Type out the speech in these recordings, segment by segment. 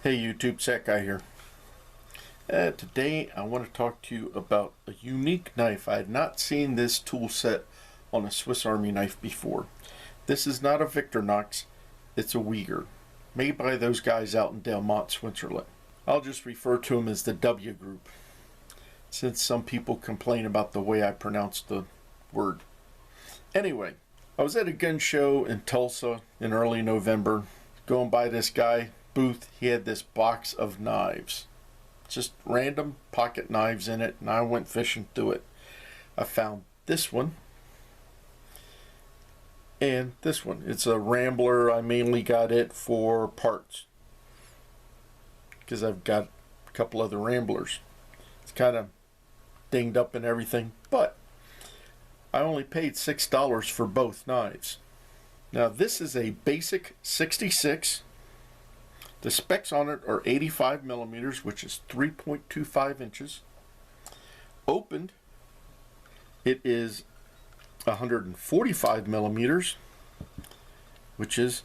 Hey YouTube, Sack Guy here. Today I want to talk to you about a unique knife. I had not seen this tool set on a Swiss Army knife before. This is not a Victorinox, it's a Weger, made by those guys out in Delmont, Switzerland. I'll just refer to them as the W Group, since some people complain about the way I pronounce the word. Anyway, I was at a gun show in Tulsa in early November, going by this guy booth. He had this box of knives, just random pocket knives in it, and I went fishing through it. I found this one and this one. It's a Rambler. I mainly got it for parts because I've got a couple other Ramblers. It's kind of dinged up and everything, but I only paid $6 for both knives. Now this is a basic 66. The specs on it are 85 millimeters, which is 3.25 inches. Opened, it is 145 millimeters, which is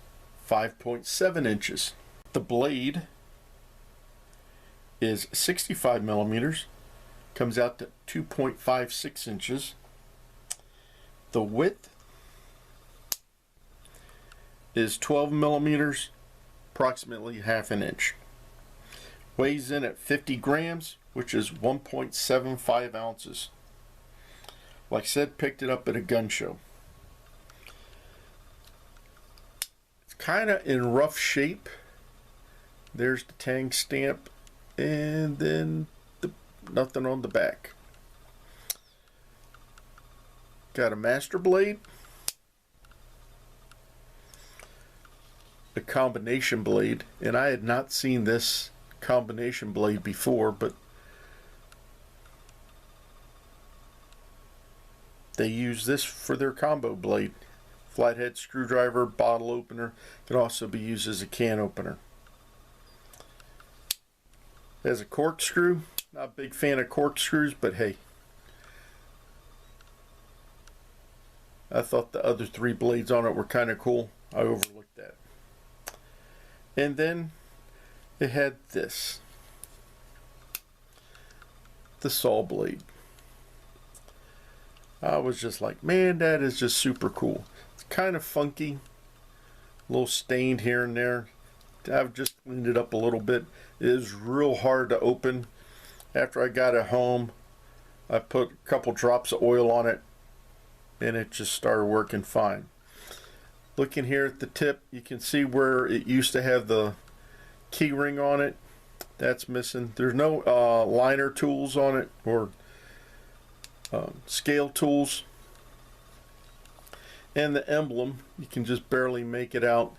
5.7 inches. The blade is 65 millimeters, comes out to 2.56 inches. The width is 12 millimeters, approximately half an inch. Weighs in at 50 grams, which is 1.75 ounces. Like I said, picked it up at a gun show. It's kind of in rough shape. There's the tang stamp, and then nothing on the back. Got a master blade, a combination blade, and I had not seen this combination blade before, but they use this for their combo blade. Flathead screwdriver, bottle opener, can also be used as a can opener. As a corkscrew, not a big fan of corkscrews, but hey, I thought the other three blades on it were kind of cool. I overlooked that. And then it had this, the saw blade. I was just like, man, that is just super cool. It's kind of funky, a little stained here and there. I've just cleaned it up a little bit. It is real hard to open. After I got it home, I put a couple drops of oil on it, and it just started working fine. Looking here at the tip, you can see where it used to have the key ring on it. That's missing. There's no liner tools on it, or scale tools. And the emblem, you can just barely make it out.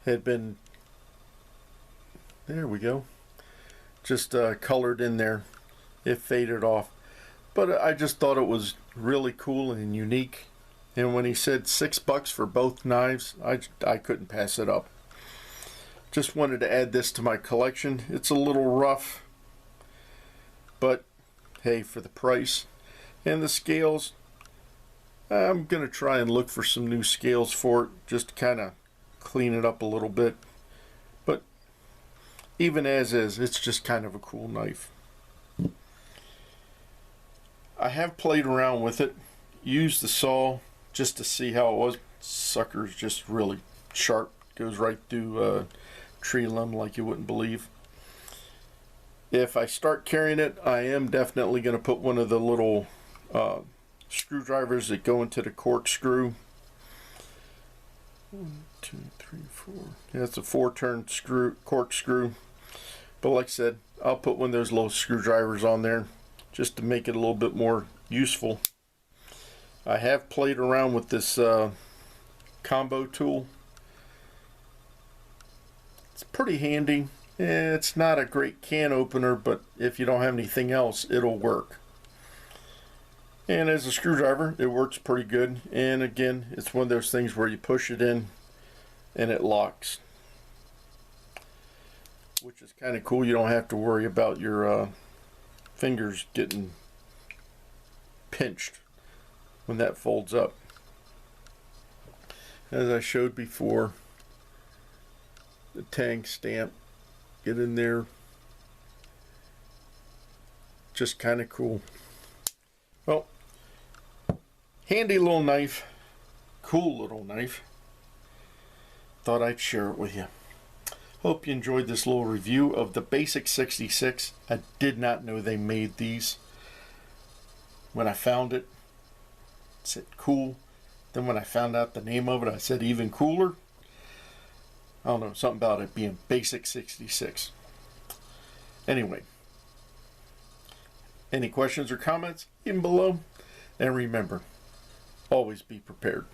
Had been, there we go, just colored in there. It faded off. But I just thought it was really cool and unique. And when he said $6 for both knives, I couldn't pass it up. Just wanted to add this to my collection. It's a little rough, but hey, for the price. And the scales, I'm going to try and look for some new scales for it, just to kind of clean it up a little bit. But even as is, it's just kind of a cool knife. I have played around with it, used the saw just to see how it was. Sucker's just really sharp, goes right through a tree limb like you wouldn't believe. If I start carrying it, I am definitely going to put one of the little screwdrivers that go into the corkscrew. 1, 2, 3, 4. Yeah, it's a 4-turn corkscrew. But like I said, I'll put one of those little screwdrivers on there just to make it a little bit more useful. I have played around with this combo tool. It's pretty handy. It's not a great can opener, but if you don't have anything else, it'll work. And as a screwdriver, it works pretty good. And again, it's one of those things where you push it in and it locks, which is kind of cool. You don't have to worry about your fingers getting pinched when that folds up. As I showed before, the tang stamp. Get in there. Just kind of cool. Well, handy little knife. Cool little knife. Thought I'd share it with you. Hope you enjoyed this little review of the Basic 66. I did not know they made these. When I found it, I said cool. Then when I found out the name of it, I said even cooler. I don't know, something about it being Basic 66. Anyway, any questions or comments? Leave them below. And remember, always be prepared.